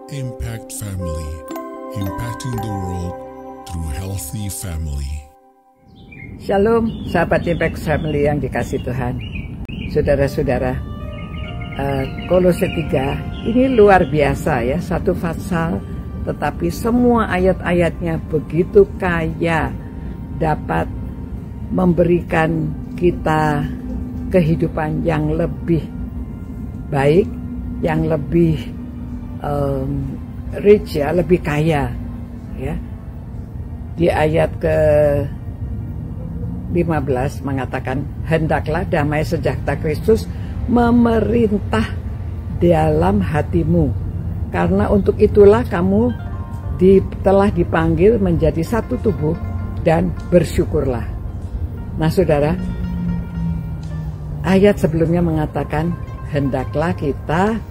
Impact Family, impacting the world through healthy family. Shalom, sahabat Impact Family yang dikasih Tuhan. Saudara-saudara, Kolose 3 ini luar biasa ya, satu pasal, tetapi semua ayat-ayatnya begitu kaya, dapat memberikan kita kehidupan yang lebih baik, yang lebih rich ya, lebih kaya ya. Di ayat ke-15 mengatakan, hendaklah damai sejahtera Kristus memerintah dalam hatimu, karena untuk itulah kamu telah dipanggil menjadi satu tubuh, dan bersyukurlah. Nah saudara, ayat sebelumnya mengatakan hendaklah kita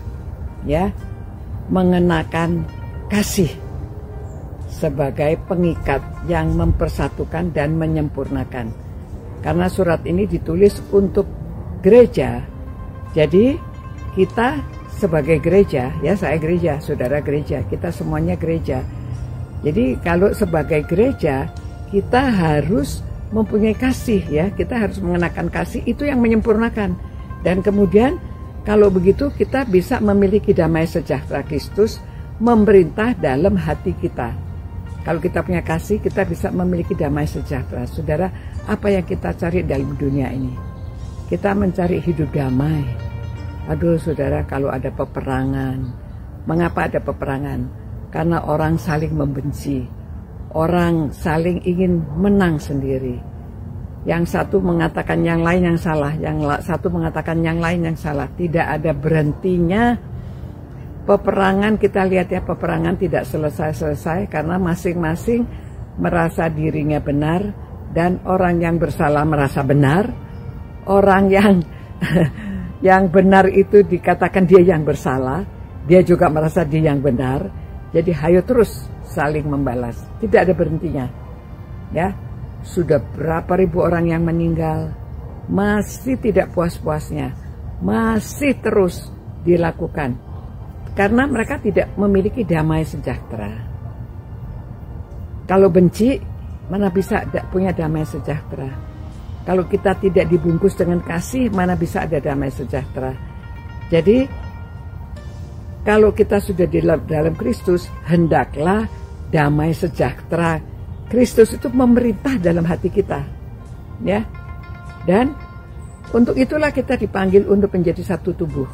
ya mengenakan kasih sebagai pengikat yang mempersatukan dan menyempurnakan. Karena surat ini ditulis untuk gereja. Jadi kita sebagai gereja, ya saya gereja, saudara gereja, kita semuanya gereja. Jadi kalau sebagai gereja kita harus mempunyai kasih ya, kita harus mengenakan kasih, itu yang menyempurnakan. Dan kemudian kalau begitu kita bisa memiliki damai sejahtera Kristus memerintah dalam hati kita. Kalau kita punya kasih, kita bisa memiliki damai sejahtera. Saudara, apa yang kita cari dalam dunia ini? Kita mencari hidup damai. Aduh saudara, kalau ada peperangan. Mengapa ada peperangan? Karena orang saling membenci. Orang saling ingin menang sendiri. Yang satu mengatakan yang lain yang salah, yang satu mengatakan yang lain yang salah. Tidak ada berhentinya peperangan. Kita lihat ya, peperangan tidak selesai-selesai karena masing-masing merasa dirinya benar, dan orang yang bersalah merasa benar. Orang yang benar itu dikatakan dia yang bersalah, dia juga merasa dia yang benar. Jadi hayo terus saling membalas, tidak ada berhentinya. Ya. Sudah berapa ribu orang yang meninggal, masih tidak puas-puasnya, masih terus dilakukan. Karena mereka tidak memiliki damai sejahtera. Kalau benci, mana bisa punya damai sejahtera? Kalau kita tidak dibungkus dengan kasih, mana bisa ada damai sejahtera? Jadi, kalau kita sudah di dalam Kristus, hendaklah damai sejahtera Kristus itu memerintah dalam hati kita, ya. Dan untuk itulah kita dipanggil untuk menjadi satu tubuh.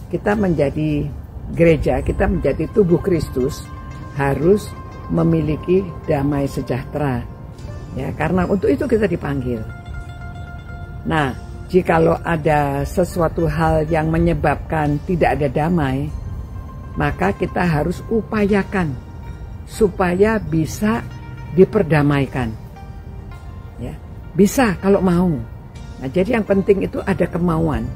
Kita menjadi gereja, kita menjadi tubuh Kristus, harus memiliki damai sejahtera, ya. Karena untuk itu kita dipanggil. Nah, jikalau ada sesuatu hal yang menyebabkan tidak ada damai, maka kita harus upayakan supaya bisa diperdamaikan, ya bisa kalau mau. Nah jadi yang penting itu ada kemauan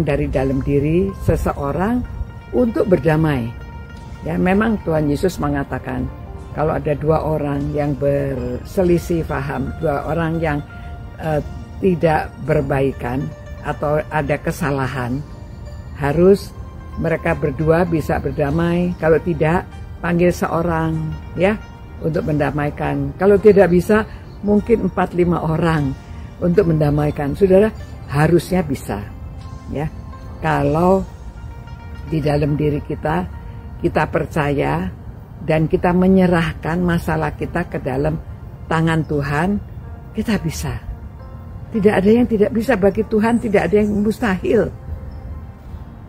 dari dalam diri seseorang untuk berdamai. Ya memang Tuhan Yesus mengatakan kalau ada dua orang yang berselisih paham, dua orang yang tidak berbaikan atau ada kesalahan, harus mereka berdua bisa berdamai. Kalau tidak, panggil seorang ya untuk mendamaikan. Kalau tidak bisa, mungkin 4-5 orang untuk mendamaikan. Saudara, harusnya bisa. Ya, kalau di dalam diri kita percaya dan kita menyerahkan masalah kita ke dalam tangan Tuhan, kita bisa. Tidak ada yang tidak bisa bagi Tuhan, tidak ada yang mustahil.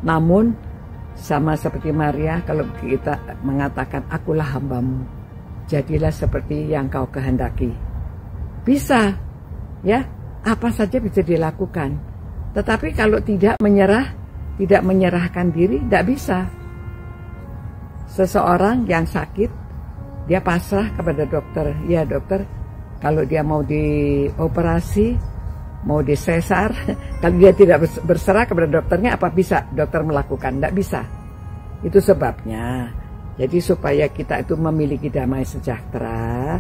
Namun, sama seperti Maria, kalau kita mengatakan, akulah hambamu, jadilah seperti yang kau kehendaki. Bisa, ya, apa saja bisa dilakukan. Tetapi kalau tidak menyerah, tidak menyerahkan diri, tidak bisa. Seseorang yang sakit, dia pasrah kepada dokter. Ya dokter, kalau dia mau dioperasi, mau disesar, kalau dia tidak berserah kepada dokternya, apa bisa dokter melakukan? Tidak bisa. Itu sebabnya. Jadi supaya kita itu memiliki damai sejahtera,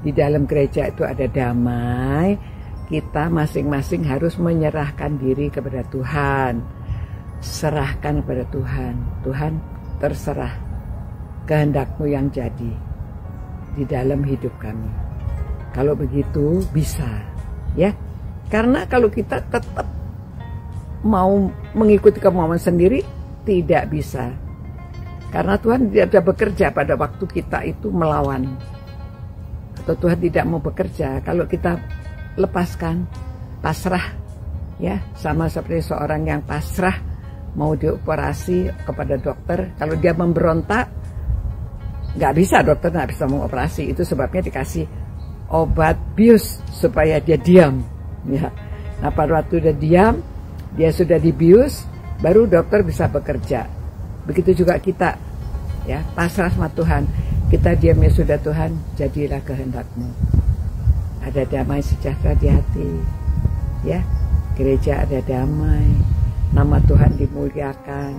di dalam gereja itu ada damai, kita masing-masing harus menyerahkan diri kepada Tuhan. Serahkan kepada Tuhan. Tuhan, terserah kehendak-Mu yang jadi di dalam hidup kami. Kalau begitu bisa, ya. Karena kalau kita tetap mau mengikuti kemauan sendiri, tidak bisa. Karena Tuhan tidak ada bekerja pada waktu kita itu melawan. Atau Tuhan tidak mau bekerja kalau kita lepaskan, pasrah, ya, sama seperti seorang yang pasrah mau dioperasi kepada dokter. Kalau dia memberontak, nggak bisa, dokter nggak bisa mengoperasi. Itu sebabnya dikasih obat bius supaya dia diam, ya. Nah, pada waktu dia diam, dia sudah dibius, baru dokter bisa bekerja. Begitu juga kita, ya, pasrah sama Tuhan. Kita diam, ya sudah Tuhan, jadilah kehendak-Mu. Ada damai sejahtera di hati, ya. Gereja ada damai, nama Tuhan dimuliakan.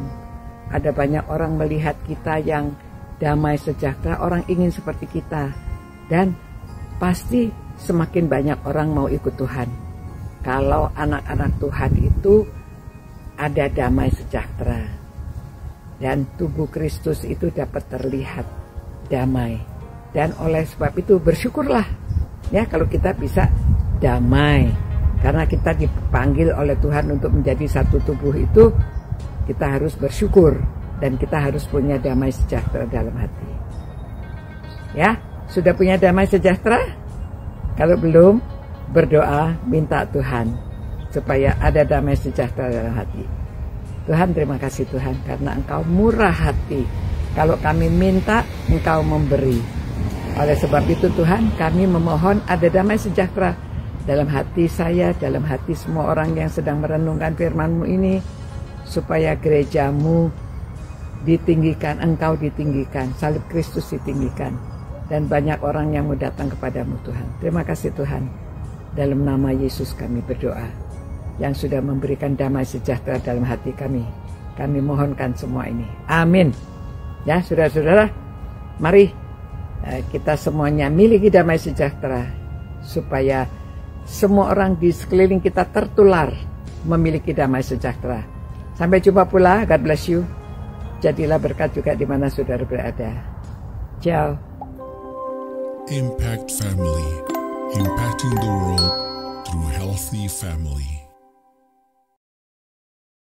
Ada banyak orang melihat kita yang damai sejahtera, orang ingin seperti kita. Dan pasti semakin banyak orang mau ikut Tuhan. Kalau anak-anak Tuhan itu ada damai sejahtera. Dan tubuh Kristus itu dapat terlihat damai. Dan oleh sebab itu bersyukurlah, ya, kalau kita bisa damai. Karena kita dipanggil oleh Tuhan untuk menjadi satu tubuh itu, kita harus bersyukur. Dan kita harus punya damai sejahtera dalam hati. Ya, sudah punya damai sejahtera? Kalau belum, berdoa minta Tuhan supaya ada damai sejahtera dalam hati. Tuhan, terima kasih Tuhan, karena Engkau murah hati. Kalau kami minta, Engkau memberi. Oleh sebab itu Tuhan, kami memohon ada damai sejahtera dalam hati saya, dalam hati semua orang yang sedang merenungkan firman-Mu ini, supaya gereja-Mu ditinggikan, Engkau ditinggikan, salib Kristus ditinggikan, dan banyak orang yang mau datang kepadamu Tuhan. Terima kasih Tuhan. Dalam nama Yesus kami berdoa, yang sudah memberikan damai sejahtera dalam hati kami. Kami mohonkan semua ini. Amin. Ya, saudara-saudara, mari kita semuanya miliki damai sejahtera, supaya semua orang di sekeliling kita tertular memiliki damai sejahtera. Sampai jumpa pula. God bless you. Jadilah berkat juga di mana saudara berada. Ciao. Impact Family, impacting the world through healthy family.